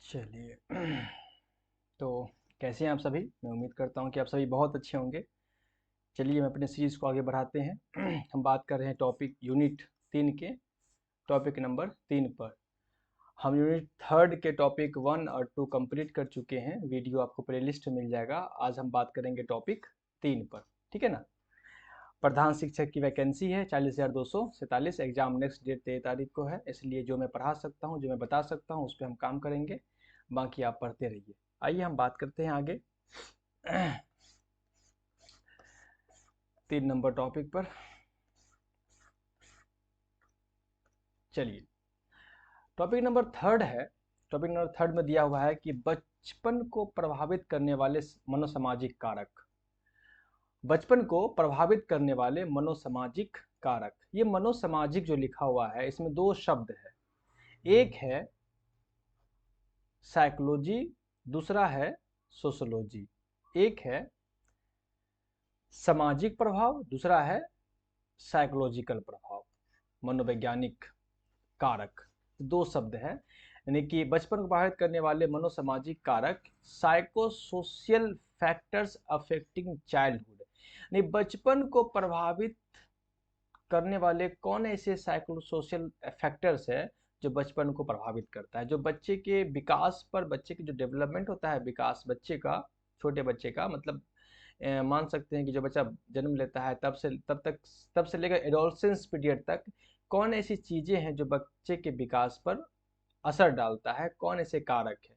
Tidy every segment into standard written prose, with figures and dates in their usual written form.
चलिए। तो कैसे हैं आप सभी? मैं उम्मीद करता हूं कि आप सभी बहुत अच्छे होंगे। चलिए, हम अपने सीरीज़ को आगे बढ़ाते हैं। हम बात कर रहे हैं टॉपिक यूनिट 3 के टॉपिक नंबर 3 पर। हम यूनिट 3 के टॉपिक 1 और 2 कंप्लीट कर चुके हैं। वीडियो आपको प्लेलिस्ट में मिल जाएगा। आज हम बात करेंगे टॉपिक 3 पर, ठीक है ना। प्रधान शिक्षक की वैकेंसी है 40,247। एग्जाम नेक्स्ट डेट 23 तारीख को है, इसलिए जो मैं पढ़ा सकता हूँ, जो मैं बता सकता हूँ, उस पर हम काम करेंगे। बाकी आप पढ़ते रहिए। आइए हम बात करते हैं आगे 3 नंबर टॉपिक पर। चलिए, टॉपिक नंबर 3 है। टॉपिक नंबर 3 में दिया हुआ है कि बचपन को प्रभावित करने वाले मनोसामाजिक कारक। बचपन को प्रभावित करने वाले मनोसामाजिक कारक। ये मनोसामाजिक जो लिखा हुआ है, इसमें 2 शब्द है। एक है साइकोलॉजी, दूसरा है सोशोलॉजी। एक है सामाजिक प्रभाव, दूसरा है साइकोलॉजिकल प्रभाव, मनोवैज्ञानिक कारक। 2 शब्द हैं, यानी कि बचपन को प्रभावित करने वाले मनोसामाजिक कारक, साइकोसोशियल फैक्टर्स अफेक्टिंग चाइल्डहुड। यानी बचपन को प्रभावित करने वाले कौन ऐसे साइकोसोशियल फैक्टर्स है जो बचपन को प्रभावित करता है, जो बच्चे के विकास पर, बच्चे की जो डेवलपमेंट होता है, विकास बच्चे का, छोटे बच्चे का, मतलब मान सकते हैं कि जो बच्चा जन्म लेता है तब से लेकर एडोलसेंस पीरियड तक कौन ऐसी चीज़ें हैं जो बच्चे के विकास पर असर डालता है, कौन ऐसे कारक है।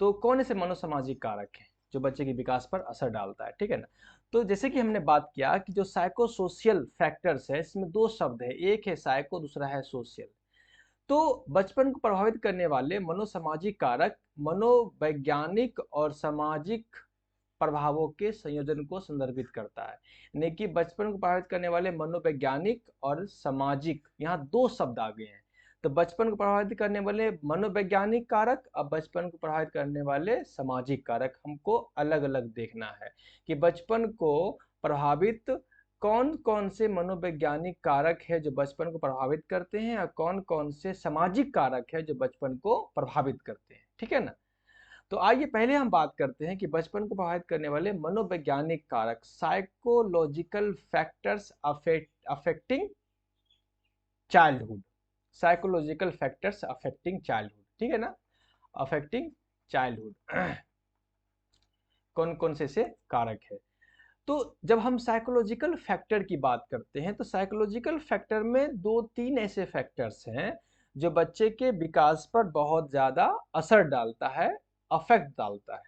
तो कौन ऐसे मनोसामाजिक कारक हैं जो बच्चे के विकास पर असर डालता है, ठीक है ना। तो जैसे कि हमने बात किया कि जो साइकोसोशियल फैक्टर्स है, इसमें 2 शब्द है, एक है साइको, दूसरा है सोशल। तो बचपन को प्रभावित करने वाले मनोसामाजिक कारक मनोवैज्ञानिक और सामाजिक प्रभावों के संयोजन को संदर्भित करता है। यानी कि बचपन को प्रभावित करने वाले मनोवैज्ञानिक और सामाजिक, यहाँ 2 शब्द आ गए हैं। तो बचपन को प्रभावित करने वाले मनोवैज्ञानिक कारक और बचपन को प्रभावित करने वाले सामाजिक कारक हमको अलग अलग देखना है कि बचपन को प्रभावित कौन कौन से मनोवैज्ञानिक कारक है जो बचपन को प्रभावित करते हैं और कौन कौन से सामाजिक कारक है जो बचपन को प्रभावित करते हैं, ठीक है ना। तो आइए पहले हम बात करते हैं कि बचपन को प्रभावित करने वाले मनोवैज्ञानिक कारक, psychological factors affecting childhood. Psychological factors affecting childhood, ठीक है ना, अफेक्टिंग चाइल्डहुड। कौन कौन से कारक है। तो जब हम साइकोलॉजिकल फैक्टर की बात करते हैं तो साइकोलॉजिकल फैक्टर में 2-3 ऐसे फैक्टर्स हैं जो बच्चे के विकास पर बहुत ज्यादा असर डालता है, अफेक्ट डालता है।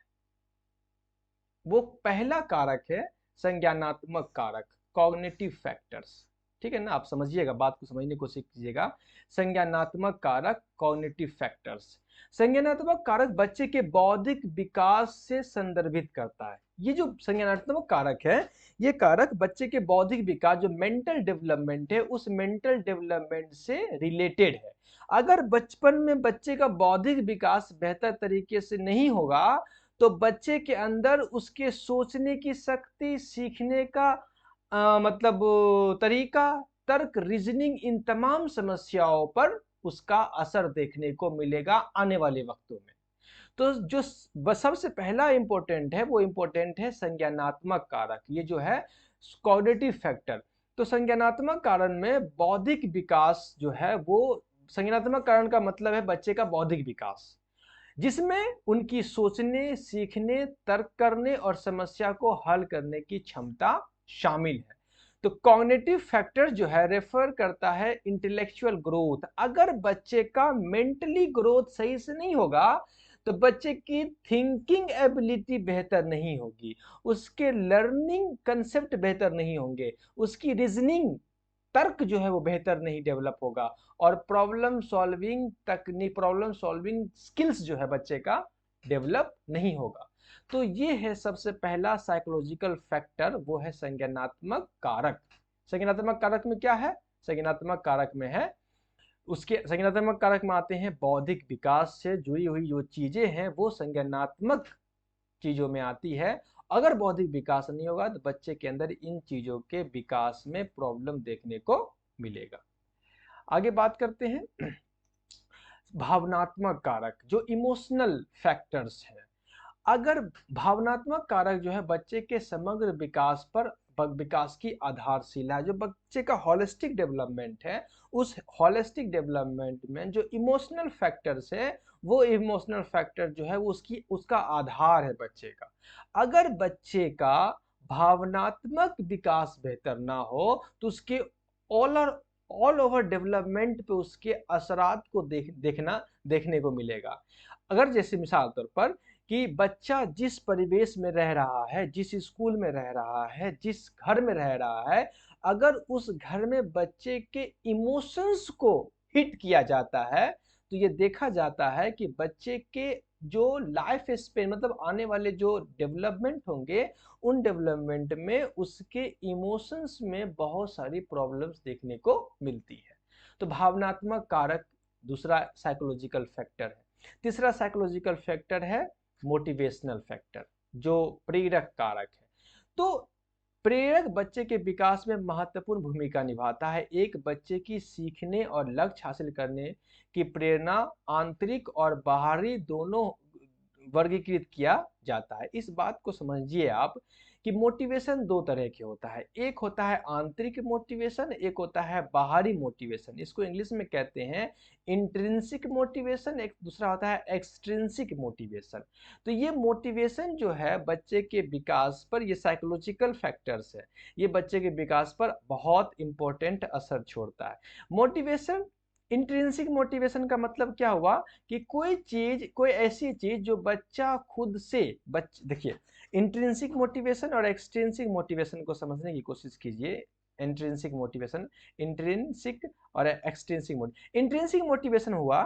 वो पहला कारक है संज्ञानात्मक कारक, कॉग्निटिव फैक्टर्स, ठीक है ना। आप समझिएगा, बात को समझने की कोशिश कीजिएगा। संज्ञानात्मक कारक, कॉग्निटिव फैक्टर्स। संज्ञानात्मक कारक बच्चे के बौद्धिक विकास से संदर्भित करता है। ये जो संज्ञानात्मक कारक है, ये कारक बच्चे के बौद्धिक विकास, जो मेंटल डेवलपमेंट है, उस मेंटल डेवलपमेंट से रिलेटेड है। अगर बचपन में बच्चे का बौद्धिक विकास बेहतर तरीके से नहीं होगा तो बच्चे के अंदर उसके सोचने की शक्ति, सीखने का मतलब तरीका, तर्क, रीजनिंग, इन तमाम समस्याओं पर उसका असर देखने को मिलेगा आने वाले वक्तों में। तो जो सबसे पहला इंपॉर्टेंट है, वो इंपॉर्टेंट है संज्ञानात्मक कारक, ये जो है कॉग्निटिव फैक्टर। तो संज्ञानात्मक कारण में बौद्धिक विकास जो है वो, संज्ञानात्मक कारण का मतलब है बच्चे का बौद्धिक विकास, जिसमें उनकी सोचने, सीखने, तर्क करने और समस्या को हल करने की क्षमता शामिल है। तो कॉग्निटिव फैक्टर जो है रेफर करता है इंटेलेक्चुअल ग्रोथ। अगर बच्चे का मेंटली ग्रोथ सही से नहीं होगा तो बच्चे की थिंकिंग एबिलिटी बेहतर नहीं होगी, उसके लर्निंग कंसेप्ट बेहतर नहीं होंगे, उसकी रीजनिंग, तर्क जो है वो बेहतर नहीं डेवलप होगा, और प्रॉब्लम सॉल्विंग स्किल्स जो है बच्चे का डेवलप नहीं होगा। तो ये है सबसे पहला साइकोलॉजिकल फैक्टर, वो है संज्ञानात्मक कारक। संज्ञानात्मक कारक में क्या है, संज्ञानात्मक कारक में है, उसके संज्ञानात्मक कारक में आते हैं बौद्धिक विकास से जुड़ी हुई जो चीजें हैं वो संज्ञानात्मक चीजों में आती है। अगर बौद्धिक विकास नहीं होगा तो बच्चे के अंदर इन चीजों के विकास में प्रॉब्लम देखने को मिलेगा। आगे बात करते हैं। भावनात्मक कारक जो इमोशनल फैक्टर्स हैं। अगर भावनात्मक कारक जो है बच्चे के समग्र विकास पर विकास की आधारशिला है, जो बच्चे का होलिस्टिक डेवलपमेंट है, उस होलिस्टिक डेवलपमेंट में जो इमोशनल फैक्टर्स है, वो इमोशनल फैक्टर जो है वो उसका आधार है बच्चे का। अगर बच्चे का भावनात्मक विकास बेहतर ना हो तो उसके ऑल ऑल ओवर डेवलपमेंट पे उसके असरात को देखने को मिलेगा। अगर जैसे मिसाल तौर पर कि बच्चा जिस परिवेश में रह रहा है, जिस स्कूल में रह रहा है, जिस घर में रह रहा है, अगर उस घर में बच्चे के इमोशंस को हिट किया जाता है तो ये देखा जाता है कि बच्चे के जो लाइफ स्पेन मतलब आने वाले जो डेवलपमेंट होंगे, उन डेवलपमेंट में उसके इमोशंस में बहुत सारी प्रॉब्लम्स देखने को मिलती है। तो भावनात्मक कारक दूसरा साइकोलॉजिकल फैक्टर है। तीसरा साइकोलॉजिकल फैक्टर है मोटिवेशनल फैक्टर, जो प्रेरक कारक है। तो प्रेरक बच्चे के विकास में महत्वपूर्ण भूमिका निभाता है। एक बच्चे की सीखने और लक्ष्य हासिल करने की प्रेरणा आंतरिक और बाहरी दोनों वर्गीकृत किया जाता है। इस बात को समझिए आप कि मोटिवेशन दो तरह के होता है, एक होता है आंतरिक मोटिवेशन, एक होता है बाहरी मोटिवेशन। इसको इंग्लिश में कहते हैं इंट्रिंसिक मोटिवेशन, एक दूसरा होता है एक्सट्रिंसिक मोटिवेशन। तो ये मोटिवेशन जो है बच्चे के विकास पर, ये साइकोलॉजिकल फैक्टर्स है, ये बच्चे के विकास पर बहुत इंपॉर्टेंट असर छोड़ता है। मोटिवेशन, इंट्रिंसिक मोटिवेशन का मतलब क्या हुआ कि कोई ऐसी चीज जो बच्चा खुद से देखिए, इंट्रिंसिक मोटिवेशन और एक्सट्रिंसिक मोटिवेशन को समझने की कोशिश कीजिए। इंट्रिंसिक मोटिवेशन, इंट्रिंसिक और इंट्रिंसिक मोटिवेशन हुआ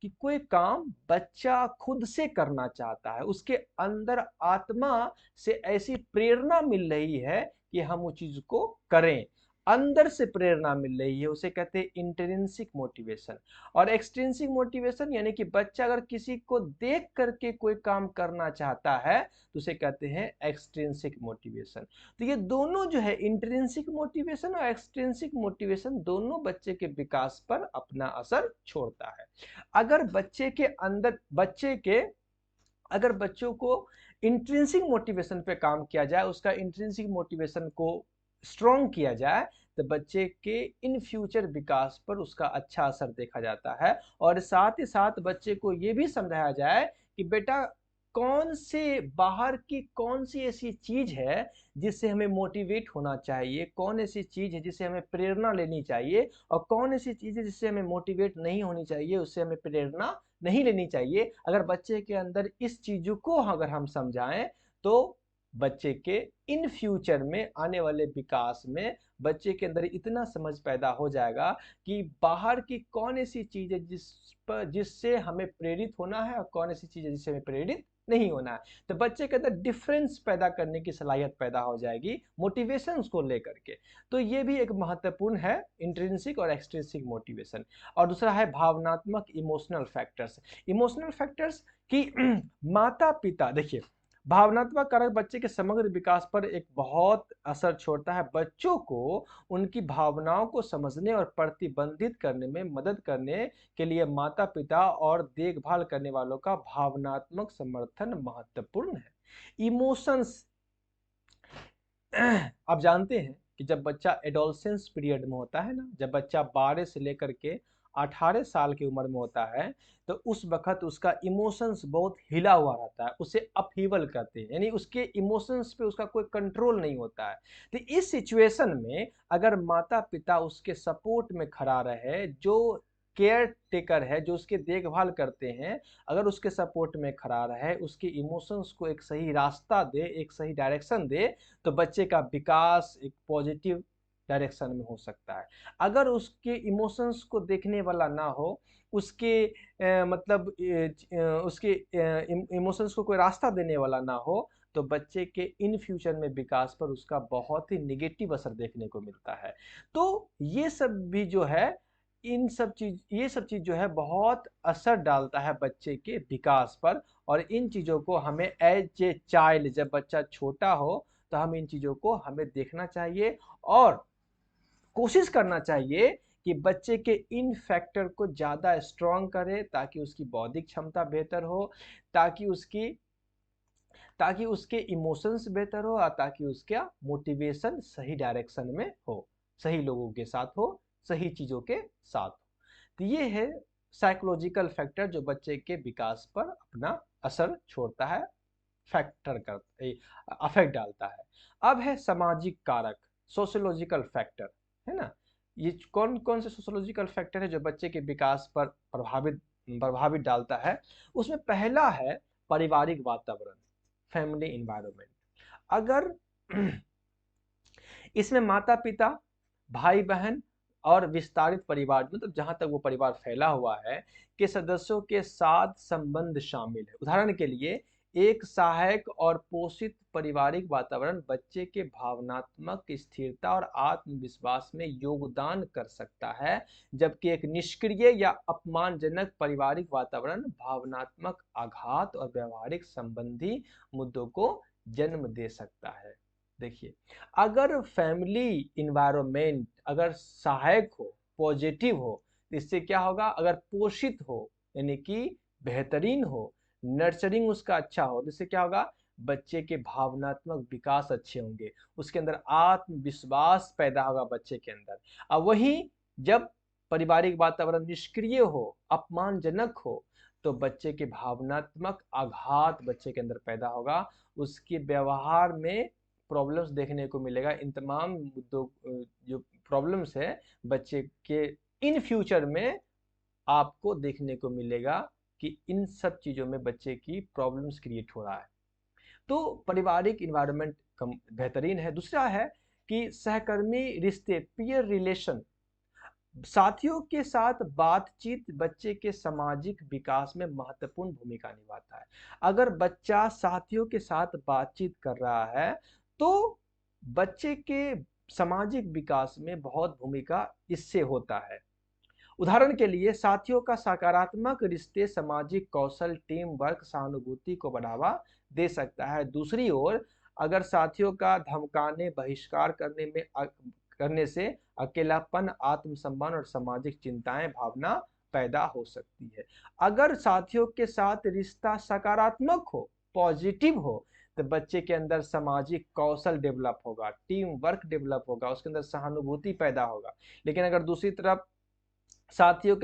कि कोई काम बच्चा खुद से करना चाहता है, उसके अंदर आत्मा से ऐसी प्रेरणा मिल रही है कि हम उस चीज को करें, अंदर से प्रेरणा मिल रही है, उसे कहते हैं इंट्रिंसिक मोटिवेशन। और एक्सट्रिंसिक मोटिवेशन यानी कि बच्चा अगर किसी को देख करके कोई काम करना चाहता है तो उसे कहते हैं एक्सट्रिंसिक मोटिवेशन। तो ये दोनों जो है इंट्रिंसिक मोटिवेशन और एक्सट्रिंसिक मोटिवेशन दोनों बच्चे के विकास पर अपना असर छोड़ता है। अगर अगर बच्चों को इंट्रिंसिक मोटिवेशन पे काम किया जाए, उसका इंट्रिंसिक मोटिवेशन को स्ट्रॉन्ग किया जाए, तो बच्चे के इन फ्यूचर विकास पर उसका अच्छा असर देखा जाता है। और साथ ही साथ बच्चे को ये भी समझाया जाए कि बेटा कौन सी ऐसी चीज है जिससे हमें मोटिवेट होना चाहिए, कौन ऐसी चीज है जिससे हमें प्रेरणा लेनी चाहिए, और कौन ऐसी चीज है जिससे हमें मोटिवेट नहीं होनी चाहिए, उससे हमें प्रेरणा नहीं लेनी चाहिए। अगर बच्चे के अंदर इस चीजों को अगर हम समझाएं तो बच्चे के इन फ्यूचर में आने वाले विकास में बच्चे के अंदर इतना समझ पैदा हो जाएगा कि बाहर की कौन ऐसी चीज है जिससे हमें प्रेरित होना है और कौन ऐसी चीज है जिससे हमें प्रेरित नहीं होना है। तो बच्चे के अंदर डिफरेंस पैदा करने की सलाहियत पैदा हो जाएगी मोटिवेशंस को लेकर के। तो ये भी एक महत्वपूर्ण है, इंट्रिंसिक और एक्सट्रिंसिक मोटिवेशन। और दूसरा है भावनात्मक इमोशनल फैक्टर्स। इमोशनल फैक्टर्स की माता पिता, देखिए भावनात्मक कारक बच्चे के समग्र विकास पर एक बहुत असर छोड़ता है। बच्चों को उनकी भावनाओं को समझने और प्रतिबंधित करने में मदद करने के लिए माता पिता और देखभाल करने वालों का भावनात्मक समर्थन महत्वपूर्ण है। इमोशंस आप जानते हैं कि जब बच्चा एडोलसेंस पीरियड में होता है ना, जब बच्चा 12 से लेकर के 18 साल की उम्र में होता है, तो उस वक्त उसका इमोशंस बहुत हिला हुआ रहता है, उसे अपहीवल कहते हैं, यानी उसके इमोशंस पे उसका कोई कंट्रोल नहीं होता है। तो इस सिचुएशन में अगर माता पिता उसके सपोर्ट में खड़ा रहे, जो केयर टेकर है, जो उसके देखभाल करते हैं, अगर उसके सपोर्ट में खड़ा रहे, उसके इमोशंस को एक सही रास्ता दे, एक सही डायरेक्शन दे, तो बच्चे का विकास एक पॉजिटिव डायरेक्शन में हो सकता है। अगर उसके इमोशंस को देखने वाला ना हो, उसके इमोशंस को कोई रास्ता देने वाला ना हो, तो बच्चे के इन फ्यूचर में विकास पर उसका बहुत ही निगेटिव असर देखने को मिलता है। तो ये सब भी जो है, ये सब चीज जो है बहुत असर डालता है बच्चे के विकास पर। और इन चीजों को हमें एज ए चाइल्ड, जब बच्चा छोटा हो तो हम इन चीजों को हमें देखना चाहिए और कोशिश करना चाहिए कि बच्चे के इन फैक्टर को ज़्यादा स्ट्रॉन्ग करे ताकि उसकी बौद्धिक क्षमता बेहतर हो, ताकि उसके इमोशंस बेहतर हो और ताकि उसका मोटिवेशन सही डायरेक्शन में हो, सही लोगों के साथ हो, सही चीज़ों के साथ हो। तो ये है साइकोलॉजिकल फैक्टर जो बच्चे के विकास पर अपना असर छोड़ता है, फैक्टर कर अफेक्ट डालता है। अब है सामाजिक कारक, सोशियोलॉजिकल फैक्टर, है ना। ये कौन कौन से सोशियोलॉजिकल फैक्टर है जो बच्चे के विकास पर प्रभावित डालता है। उसमें पहला है पारिवारिक वातावरण, फैमिली इन्वायरमेंट। अगर इसमें माता पिता, भाई बहन और विस्तारित परिवार, मतलब जहां तक वो परिवार फैला हुआ है, के सदस्यों के साथ संबंध शामिल है। उदाहरण के लिए एक सहायक और पोषित पारिवारिक वातावरण बच्चे के भावनात्मक स्थिरता और आत्मविश्वास में योगदान कर सकता है, जबकि एक निष्क्रिय या अपमानजनक पारिवारिक वातावरण भावनात्मक आघात और व्यवहारिक संबंधी मुद्दों को जन्म दे सकता है। देखिए, अगर फैमिली इन्वायरमेंट अगर सहायक हो, पॉजिटिव हो, तो इससे क्या होगा, अगर पोषित हो यानी कि बेहतरीन हो, नर्चरिंग उसका अच्छा हो, तो इससे क्या होगा, बच्चे के भावनात्मक विकास अच्छे होंगे, उसके अंदर आत्मविश्वास पैदा होगा बच्चे के अंदर। अब वहीं जब पारिवारिक वातावरण निष्क्रिय हो, अपमानजनक हो, तो बच्चे के भावनात्मक आघात बच्चे के अंदर पैदा होगा, उसके व्यवहार में प्रॉब्लम्स देखने को मिलेगा। इन तमाम मुद्दों जो प्रॉब्लम्स है बच्चे के इन फ्यूचर में आपको देखने को मिलेगा कि इन सब चीज़ों में बच्चे की प्रॉब्लम्स क्रिएट हो रहा है। तो पारिवारिक इन्वायरमेंट बेहतरीन है। दूसरा है कि सहकर्मी रिश्ते, पीयर रिलेशन, साथियों के साथ बातचीत बच्चे के सामाजिक विकास में महत्वपूर्ण भूमिका निभाता है। अगर बच्चा साथियों के साथ बातचीत कर रहा है तो बच्चे के सामाजिक विकास में बहुत भूमिका इससे होता है। उदाहरण के लिए साथियों का सकारात्मक रिश्ते सामाजिक कौशल, टीम वर्क, सहानुभूति को बढ़ावा दे सकता है। दूसरी ओर अगर साथियों का धमकाने, बहिष्कार करने से अकेलापन, आत्मसम्मान और सामाजिक चिंताएं भावना पैदा हो सकती है। अगर साथियों के साथ रिश्ता सकारात्मक हो, पॉजिटिव हो, तो बच्चे के अंदर सामाजिक कौशल डेवलप होगा, टीम वर्क डेवलप होगा, उसके अंदर सहानुभूति पैदा होगा। लेकिन अगर दूसरी तरफ साथियों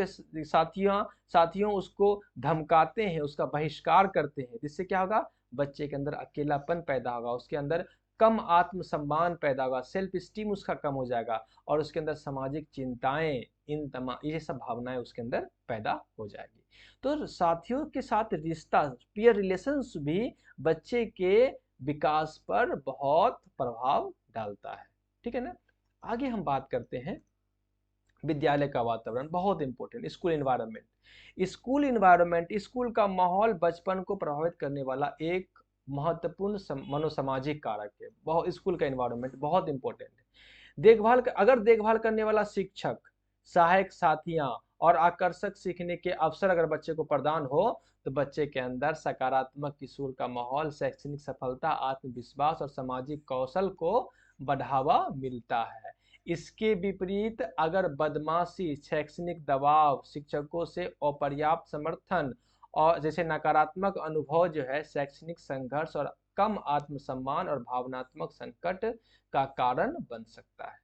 उसको धमकाते हैं, उसका बहिष्कार करते हैं, जिससे क्या होगा, बच्चे के अंदर अकेलापन पैदा होगा, उसके अंदर कम आत्मसम्मान पैदा होगा, सेल्फ स्टीम उसका कम हो जाएगा और उसके अंदर सामाजिक चिंताएं, इन तमाम ये सब भावनाएं उसके अंदर पैदा हो जाएगी। तो साथियों के साथ रिश्ता, पीयर रिलेशंस भी बच्चे के विकास पर बहुत प्रभाव डालता है। ठीक है ना। आगे हम बात करते हैं विद्यालय का वातावरण, बहुत इंपॉर्टेंट, स्कूल इन्वायरमेंट। स्कूल का माहौल बचपन को प्रभावित करने वाला एक महत्वपूर्ण मनोसामाजिक कारक है। बहुत स्कूल का इन्वायरमेंट बहुत इंपॉर्टेंट है। अगर देखभाल करने वाला शिक्षक, सहायक साथियां और आकर्षक सीखने के अवसर अगर बच्चे को प्रदान हो, तो बच्चे के अंदर सकारात्मक स्कूल का माहौल, शैक्षणिक सफलता, आत्मविश्वास और सामाजिक कौशल को बढ़ावा मिलता है। इसके विपरीत अगर बदमाशी, शैक्षणिक दबाव, शिक्षकों से अपर्याप्त समर्थन और जैसे नकारात्मक अनुभव जो है, शैक्षणिक संघर्ष और कम आत्मसम्मान और भावनात्मक संकट का कारण बन सकता है।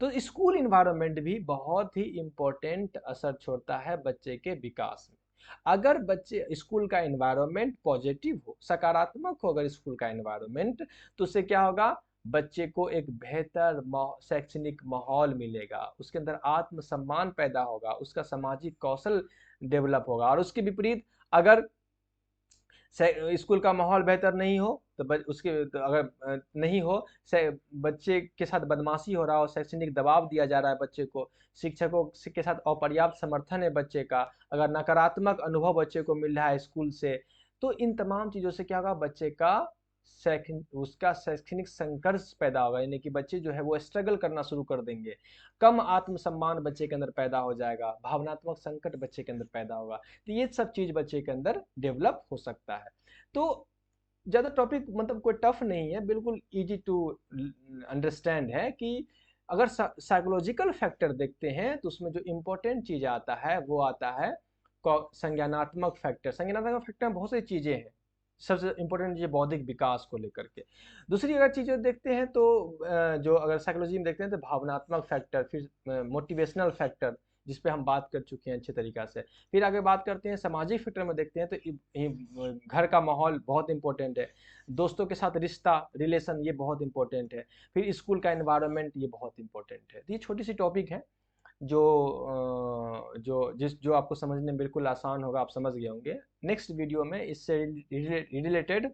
तो स्कूल इन्वायरमेंट भी बहुत ही इम्पोर्टेंट असर छोड़ता है बच्चे के विकास में। अगर बच्चे स्कूल का इन्वायरमेंट पॉजिटिव हो, सकारात्मक हो अगर स्कूल का इन्वायरमेंट, तो उससे क्या होगा, बच्चे को एक बेहतर शैक्षणिक माहौल मिलेगा, उसके अंदर आत्मसम्मान पैदा होगा, उसका सामाजिक कौशल डेवलप होगा। और उसके विपरीत अगर स्कूल का माहौल बेहतर नहीं हो तो अगर नहीं हो, बच्चे के साथ बदमाशी हो रहा हो, शैक्षणिक दबाव दिया जा रहा है बच्चे को, शिक्षकों के साथ अपर्याप्त समर्थन है बच्चे का, अगर नकारात्मक अनुभव बच्चे को मिल रहा है स्कूल से, तो इन तमाम चीज़ों से क्या होगा, बच्चे का उसका शैक्षणिक संघर्ष पैदा होगा, यानी कि बच्चे जो है वो स्ट्रगल करना शुरू कर देंगे, कम आत्मसम्मान बच्चे के अंदर पैदा हो जाएगा, भावनात्मक संकट बच्चे के अंदर पैदा होगा। तो ये सब चीज़ बच्चे के अंदर डेवलप हो सकता है। तो ज़्यादा टॉपिक मतलब कोई टफ नहीं है, बिल्कुल इजी टू अंडरस्टैंड है कि अगर साइकोलॉजिकल फैक्टर देखते हैं तो उसमें जो इम्पोर्टेंट चीज़ आता है वो आता है संज्ञानात्मक फैक्टर। संज्ञानात्मक फैक्टर में बहुत सारी चीज़ें हैं, सबसे इम्पोर्टेंट चीज़ बौद्धिक विकास को लेकर के। दूसरी अगर चीज़ें देखते हैं तो जो अगर साइकोलॉजी में देखते हैं तो भावनात्मक फैक्टर, फिर मोटिवेशनल फैक्टर जिस पे हम बात कर चुके हैं अच्छे तरीक़ा से। फिर आगे बात करते हैं सामाजिक फैक्टर में देखते हैं तो घर का माहौल बहुत इंपॉर्टेंट है, दोस्तों के साथ रिश्ता रिलेशन ये बहुत इंपॉर्टेंट है, फिर स्कूल का एनवायरनमेंट ये बहुत इंपॉर्टेंट है। तो ये छोटी सी टॉपिक है जो जो आपको समझने में बिल्कुल आसान होगा, आप समझ गए होंगे। नेक्स्ट वीडियो में इससे रिलेटेड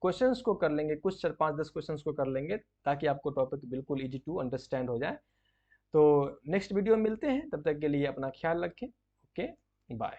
क्वेश्चंस को कर लेंगे, कुछ 4-5-10 क्वेश्चंस को कर लेंगे ताकि आपको टॉपिक बिल्कुल इजी टू अंडरस्टैंड हो जाए। तो नेक्स्ट वीडियो में मिलते हैं, तब तक के लिए अपना ख्याल रखें। Okay, bye.